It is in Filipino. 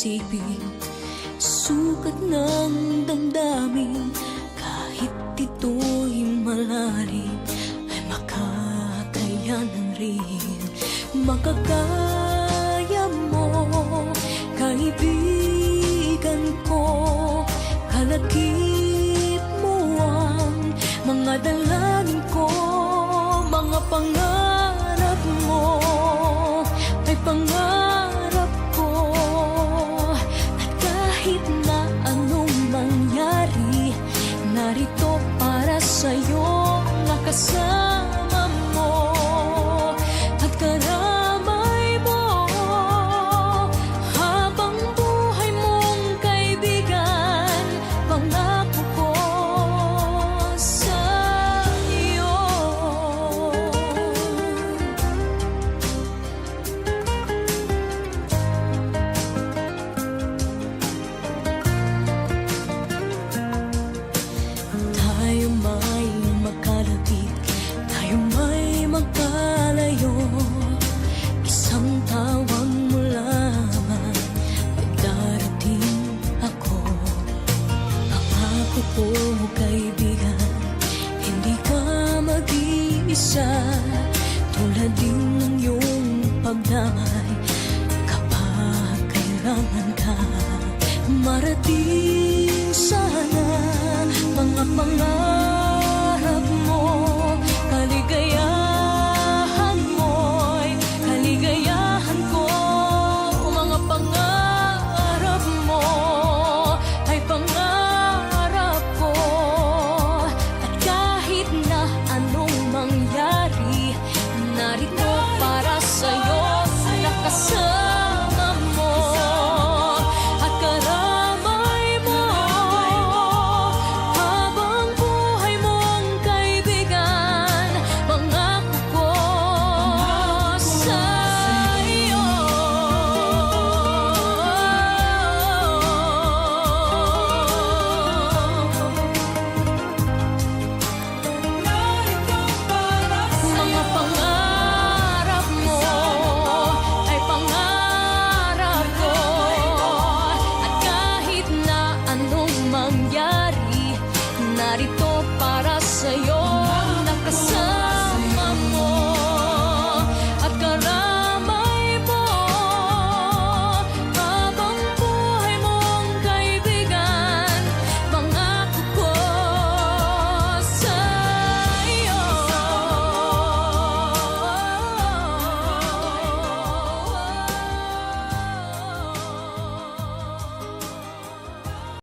isipin, sukat ng damdamin. Kahit ito'y malalim, ay makakayanan rin. Makakaya mo, kaibigan ko. Kalakip mo ang mga dalangin ko, mga pangarap mo ay pangarap ko. At kahit na anong mangyari, narito para sa'yo, nakasama mo at karamay mo habang buhay mong kaibigan. Pangako ko sa'yo. Tayo may makalapit, tayo may magkalayo. Isang tawag mo lamang ay darating ako. Pangako ko, kaibigan, hindi ka mag-iisa. Tulad din ng iyong pagdamay kapag kailangan ka. Marating sana mga